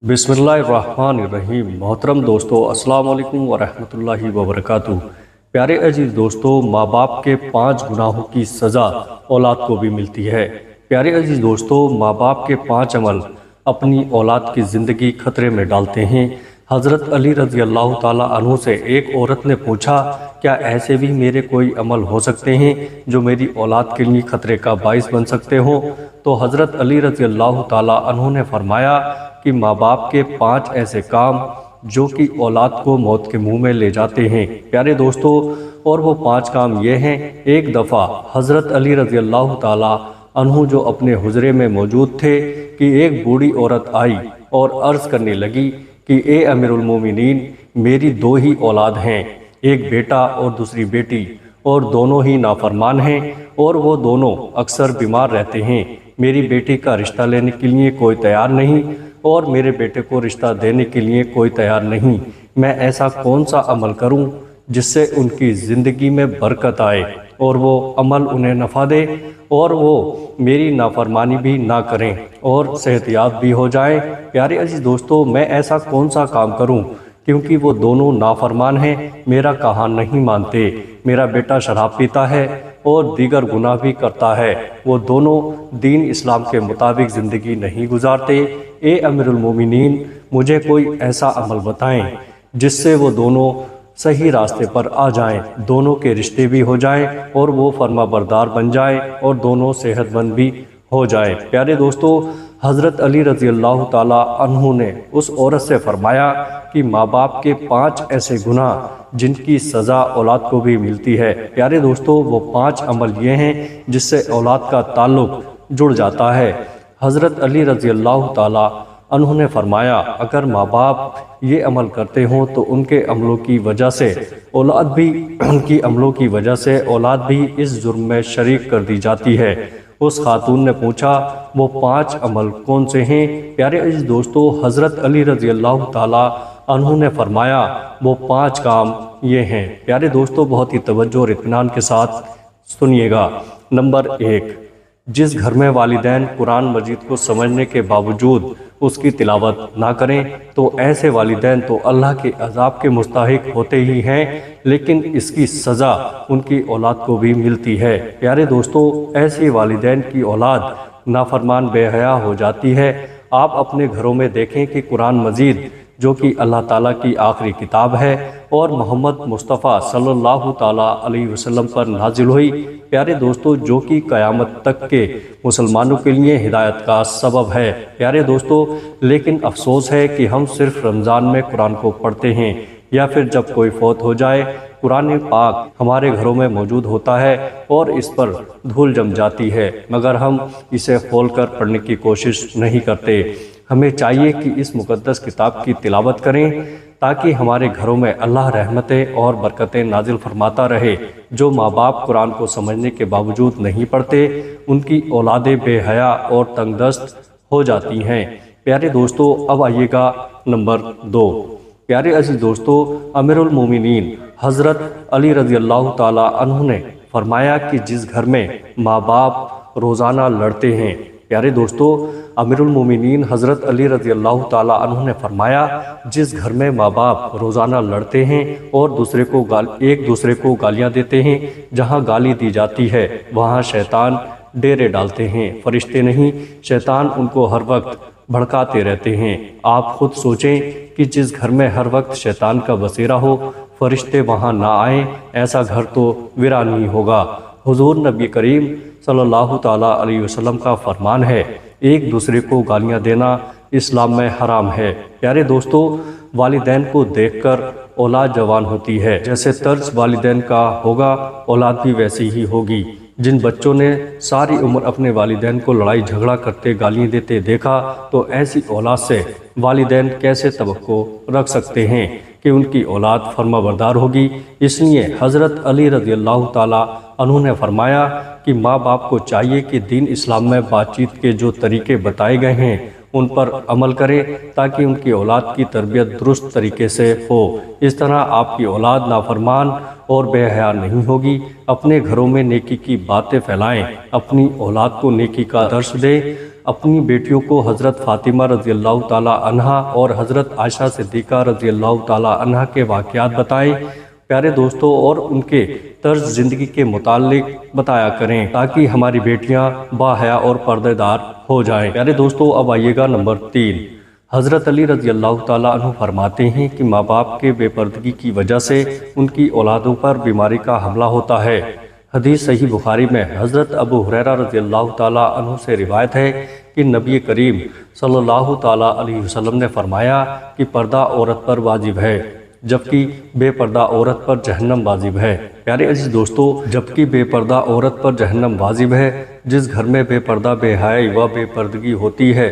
बिस्मिल्लाहिर्रहमानिर्रहीम। मोहतरम दोस्तों, अस्सलाम वालेकुम वरहमतुल्लाहि वबरकातुहू। प्यारे अजीज़ दोस्तों, माँ बाप के 5 गुनाहों की सज़ा औलाद को भी मिलती है। प्यारे अजीज़ दोस्तों, माँ बाप के 5 अमल अपनी औलाद की ज़िंदगी खतरे में डालते हैं। हज़रत अली रज़ी अल्लाह ताला अन्हु से एक औरत ने पूछा, क्या ऐसे भी मेरे कोई अमल हो सकते हैं जो मेरी औलाद के लिए खतरे का बाइस बन सकते हो? तो हज़रत अली रज़ी अल्लाह ताला अन्हु ने फरमाया कि माँ बाप के 5 ऐसे काम जो कि औलाद को मौत के मुंह में ले जाते हैं। प्यारे दोस्तों, और वो 5 काम ये हैं। एक दफ़ा हज़रत अली रज़ी अल्लाह ताला अन्हु जो अपने हुजरे में मौजूद थे कि एक बूढ़ी औरत आई और अर्ज़ करने लगी कि ए अमीरुल मोमिनीन, मेरी 2 ही औलाद हैं, एक बेटा और दूसरी बेटी, और दोनों ही नाफरमान हैं और वो दोनों अक्सर बीमार रहते हैं। मेरी बेटी का रिश्ता लेने के लिए कोई तैयार नहीं और मेरे बेटे को रिश्ता देने के लिए कोई तैयार नहीं। मैं ऐसा कौन सा अमल करूं जिससे उनकी ज़िंदगी में बरकत आए और वो अमल उन्हें नफ़ा दे और वो मेरी नाफरमानी भी ना करें और सेहतयाब भी हो जाएं। प्यारे अजीज़ दोस्तों, मैं ऐसा कौन सा काम करूं क्योंकि वो दोनों नाफरमान हैं, मेरा कहा नहीं मानते। मेरा बेटा शराब पीता है और दीगर गुनाह भी करता है। वो दोनों दीन इस्लाम के मुताबिक ज़िंदगी नहीं गुजारते। ए अमीरुल मोमिनीन, मुझे कोई ऐसा अमल बताएं जिससे वो दोनों सही रास्ते पर आ जाएं, दोनों के रिश्ते भी हो जाएं और वो फर्माबरदार बन जाएं और दोनों सेहतमंद भी हो जाएं। प्यारे दोस्तों, हज़रत अली रज़ी अल्लाह ताला अन्हु ने उस औरत से फरमाया कि माँ बाप के 5 ऐसे गुनाह जिनकी सज़ा औलाद को भी मिलती है। प्यारे दोस्तों, वो 5 अमल ये हैं जिससे औलाद का ताल्लुक़ जुड़ जाता है। हज़रत अली रज़ी अल्लाह ताला अन्हु ने फरमाया, अगर माँ बाप ये अमल करते हों तो उनके अमलों की वजह से औलाद भी उनकी अमलों की वजह से औलाद भी इस जुर्म में शरीक कर दी जाती है। उस खातून ने पूछा, वो 5 अमल कौन से हैं? प्यारे अजीज़ दोस्तों, हज़रत अली रज़ी अल्लाह ताला अन्हु ने फरमाया, वो 5 काम ये हैं। प्यारे दोस्तों, बहुत ही तवज्जो और इत्मीनान के साथ सुनिएगा। नंबर 1, जिस घर में वालिदैन कुरान मजीद को समझने के बावजूद उसकी तिलावत ना करें तो ऐसे वालिदैन तो अल्लाह के अज़ाब के मुस्तहिक होते ही हैं, लेकिन इसकी सज़ा उनकी औलाद को भी मिलती है। प्यारे दोस्तों, ऐसे वालिदैन की औलाद नाफरमान बेहया हो जाती है। आप अपने घरों में देखें कि कुरान मजीद जो कि अल्लाह ताला की आखिरी किताब है और मोहम्मद मुस्तफ़ा सल्लल्लाहु ताला अलैहि वसल्लम पर नाजिल हुई, प्यारे दोस्तों, जो कि क़यामत तक के मुसलमानों के लिए हिदायत का सबब है। प्यारे दोस्तों, लेकिन अफसोस है कि हम सिर्फ रमज़ान में कुरान को पढ़ते हैं या फिर जब कोई फौत हो जाए कुरान पाक हमारे घरों में मौजूद होता है और इस पर धूल जम जाती है, मगर हम इसे खोलकर पढ़ने की कोशिश नहीं करते। हमें चाहिए कि इस मुक़द्दस किताब की तिलावत करें ताकि हमारे घरों में अल्लाह रहमतें और बरकतें नाजिल फरमाता रहे। जो माँ बाप कुरान को समझने के बावजूद नहीं पढ़ते, उनकी औलादें बेहया और तंगदस्त हो जाती हैं। प्यारे दोस्तों, अब आइएगा नंबर 2। प्यारे अजीज़ दोस्तों, अमीरुल मोमिनीन हज़रत अली रज़ी अल्लाह ताला अन्हु ने फरमाया कि जिस घर में माँ बाप रोज़ाना लड़ते हैं, प्यारे दोस्तों, अमीरुल मोमिनीन हज़रत अली रज़ी अल्लाह ताला अन्हु ने फरमाया, जिस घर में माँ बाप रोज़ाना लड़ते हैं और एक दूसरे को गालियाँ देते हैं, जहाँ गाली दी जाती है वहाँ शैतान डेरे डालते हैं। फरिश्ते नहीं, शैतान उनको हर वक्त भड़काते रहते हैं। आप खुद सोचें कि जिस घर में हर वक्त शैतान का बसेरा हो, फरिश्ते वहाँ ना आए, ऐसा घर तो वीरान ही होगा। हुजूर नबी करीम सल्लल्लाहु ताला अलैहि वसल्लम का फरमान है, एक दूसरे को गालियाँ देना इस्लाम में हराम है। प्यारे दोस्तों, वालिदैन को देखकर औलाद जवान होती है। जैसे तर्ज वालिदैन का होगा, औलाद भी वैसी ही होगी। जिन बच्चों ने सारी उम्र अपने वालिदैन को लड़ाई झगड़ा करते गालियाँ देते देखा, तो ऐसी औलाद से वालिदैन कैसे तवक्को रख सकते हैं कि उनकी औलाद फर्माबरदार होगी। इसलिए हज़रत अली रज़ी अल्लाह ताला अन्हु ने फरमाया कि माँ बाप को चाहिए कि दीन इस्लाम में बातचीत के जो तरीके बताए गए हैं उन पर अमल करें ताकि उनकी औलाद की तरबियत दुरुस्त तरीके से हो। इस तरह आपकी औलाद नाफरमान और बेहया नहीं होगी। अपने घरों में नेकी की बातें फैलाएं, अपनी औलाद को नेकी का दर्श दें। اپنی بیٹیوں کو حضرت فاطمہ رضی اللہ تعالیٰ عنہا اور حضرت عائشہ صدیقہ رضی اللہ تعالیٰ عنہا کے واقعات بتائیں پیارے دوستو، اور ان کے طرز زندگی کے متعلق بتایا کریں تاکہ ہماری بیٹیاں باحیا اور پردہ دار ہو جائیں۔ پیارے دوستو، اب آئیے گا نمبر 3۔ حضرت علی رضی اللہ تعالیٰ عنہ فرماتے ہیں کہ ماں باپ کے بے پردگی کی وجہ سے ان کی اولادوں پر بیماری کا حملہ ہوتا ہے۔ حدیث صحیح بخاری میں حضرت ابو ہریرہ رضی اللہ تعالیٰ عنہ سے روایت ہے کہ نبی کریم صلی اللہ تعالیٰ علیہ وسلم نے فرمایا کہ پردہ عورت پر واجب ہے، جبکہ بے پردہ عورت پر جہنم واجب ہے۔ پیارے عزیز دوستو، جبکہ بے پردہ عورت پر جہنم واجب ہے، جس گھر میں بے پردہ بے حیائی و بے پردگی ہوتی ہے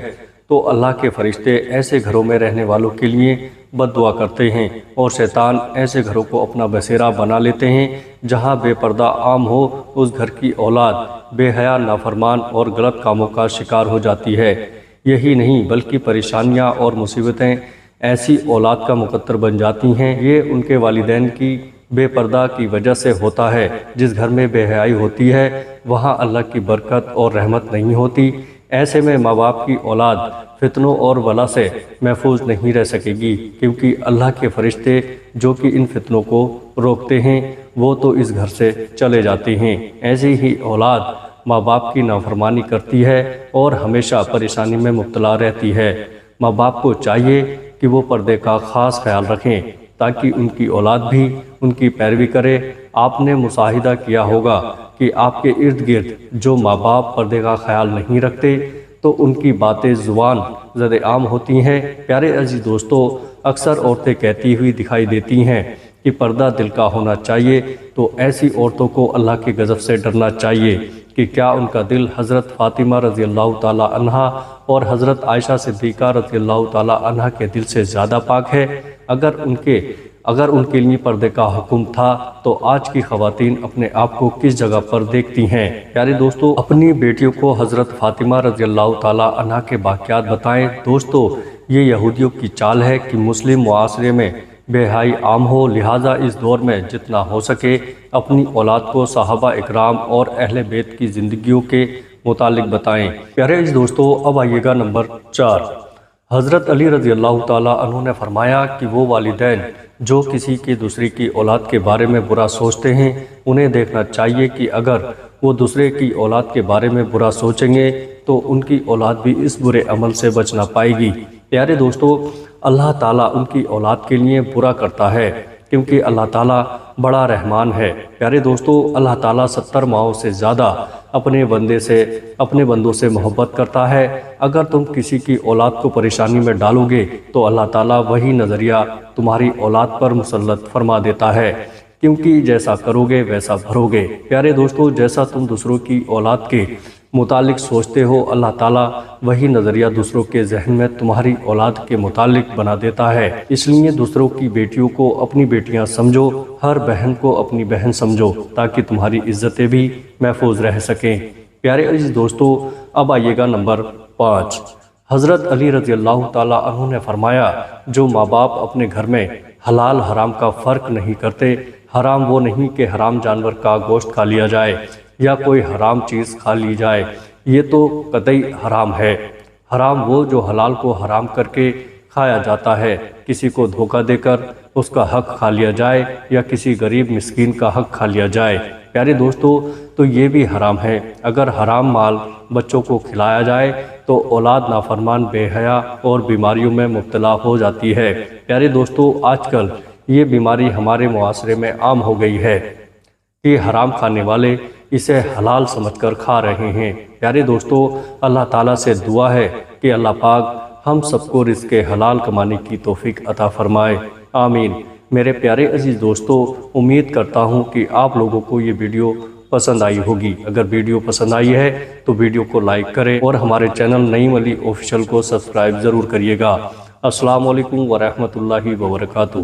تو اللہ کے فرشتے ایسے گھروں میں رہنے والوں کے لیے بد دعا کرتے ہیں، اور شیطان ایسے گھروں کو اپنا بسیرا بنا لیتے ہیں۔ جہاں بے پردہ عام ہو، اس گھر کی اولاد بے حیا، نافرمان اور غلط کاموں کا شکار ہو جاتی ہے۔ یہی نہیں بلکہ پریشانیاں اور مصیبتیں ایسی اولاد کا مقدر بن جاتی ہیں۔ یہ ان کے والدین کی بے پردہ کی وجہ سے ہوتا ہے۔ جس گھر میں بے حیائی ہوتی ہے وہاں اللہ کی برکت اور رحمت نہیں ہوتی۔ ایسے میں ماں باپ کی اولاد فتنوں اور ولا سے محفوظ نہیں رہ سکے گی، کیونکہ اللہ کے فرشتے جو کہ ان فتنوں کو روکتے ہیں وہ تو اس گھر سے چلے جاتے ہیں۔ ایسی ہی اولاد ماں باپ کی نافرمانی کرتی ہے اور ہمیشہ پریشانی میں مبتلا رہتی ہے۔ ماں باپ کو چاہیے کہ وہ پردے کا خاص خیال رکھیں تاکہ ان کی اولاد بھی ان کی پیروی کرے۔ آپ نے مشاہدہ کیا ہوگا کہ آپ کے ارد گرد جو ماں باپ پردے کا خیال نہیں رکھتے تو ان کی باتیں زبان زد عام ہوتی ہیں۔ پیارے عزیز دوستو، اکثر عورتیں کہتی ہوئی دکھائی دیتی ہیں کہ پردہ دل کا ہونا چاہیے، تو ایسی عورتوں کو اللہ کے غضب سے ڈرنا چاہیے کہ کیا ان کا دل حضرت فاطمہ رضی اللہ تعالیٰ عنہا اور حضرت عائشہ صدیقہ رضی اللہ تعالیٰ عنہا کے دل سے زیادہ پاک ہے؟ اگر ان کے لیے پردے کا حکم تھا تو آج کی خواتین اپنے آپ کو کس جگہ پر دیکھتی ہیں؟ پیارے دوستو، اپنی بیٹیوں کو حضرت فاطمہ رضی اللہ تعالیٰ عنہا کے واقعات بتائیں۔ دوستو، یہ یہودیوں کی چال ہے کہ مسلم معاشرے میں بے حیائی عام ہو، لہٰذا اس دور میں جتنا ہو سکے اپنی اولاد کو صحابہ اکرام اور اہل بیت کی زندگیوں کے متعلق بتائیں۔ پیارے عزیز دوستو، اب آئیے گا نمبر 4۔ حضرت علی رضی اللہ تعالیٰ عنہ نے فرمایا کہ وہ والدین جو کسی کی دوسرے کی اولاد کے بارے میں برا سوچتے ہیں، انہیں دیکھنا چاہیے کہ اگر وہ دوسرے کی اولاد کے بارے میں برا سوچیں گے تو ان کی اولاد بھی اس برے عمل سے بچ نہ پائے گی۔ پیارے دوستو، اللہ تعالیٰ ان کی اولاد کے لیے برا کرتا ہے کیونکہ اللہ تعالیٰ بڑا رحمان ہے۔ پیارے دوستو، اللہ تعالیٰ 70 ماؤں سے زیادہ اپنے بندوں سے محبت کرتا ہے۔ اگر تم کسی کی اولاد کو پریشانی میں ڈالو گے تو اللہ تعالیٰ وہی نظریہ تمہاری اولاد پر مسلط فرما دیتا ہے، کیونکہ جیسا کرو گے ویسا بھرو گے۔ پیارے دوستو، جیسا تم دوسروں کی اولاد کے متعلق سوچتے ہو، اللہ تعالیٰ وہی نظریہ دوسروں کے ذہن میں تمہاری اولاد کے متعلق بنا دیتا ہے۔ اس لیے دوسروں کی بیٹیوں کو اپنی بیٹیاں سمجھو، ہر بہن کو اپنی بہن سمجھو، تاکہ تمہاری عزتیں بھی محفوظ رہ سکیں۔ پیارے عزیز دوستو، اب آئیے گا نمبر 5۔ حضرت علی رضی اللہ تعالیٰ عنہ نے فرمایا، جو ماں باپ اپنے گھر میں حلال حرام کا فرق نہیں کرتے، حرام وہ نہیں کہ حرام جانور کا گوشت کھا لیا جائے یا کوئی حرام چیز کھا لی جائے، یہ تو قطعی حرام ہے۔ حرام وہ جو حلال کو حرام کر کے کھایا جاتا ہے، کسی کو دھوکہ دے کر اس کا حق کھا لیا جائے یا کسی غریب مسکین کا حق کھا لیا جائے۔ پیارے دوستو، تو یہ بھی حرام ہے۔ اگر حرام مال بچوں کو کھلایا جائے تو اولاد نافرمان، بے حیا اور بیماریوں میں مبتلا ہو جاتی ہے۔ پیارے دوستو، آج کل یہ بیماری ہمارے معاشرے میں عام ہو گئی ہے کہ حرام کھانے والے اسے حلال سمجھ کر کھا رہے ہیں۔ پیارے دوستو، اللہ تعالیٰ سے دعا ہے کہ اللہ پاک ہم سب کو رزق حلال کمانے کی توفیق عطا فرمائے، آمین۔ میرے پیارے عزیز دوستو، امید کرتا ہوں کہ آپ لوگوں کو یہ ویڈیو پسند آئی ہوگی۔ اگر ویڈیو پسند آئی ہے تو ویڈیو کو لائک کریں اور ہمارے چینل نعیم علی آفیشیل کو سبسکرائب ضرور کریے گا۔ السلام علیکم ورحمۃ اللہ وبرکاتہ۔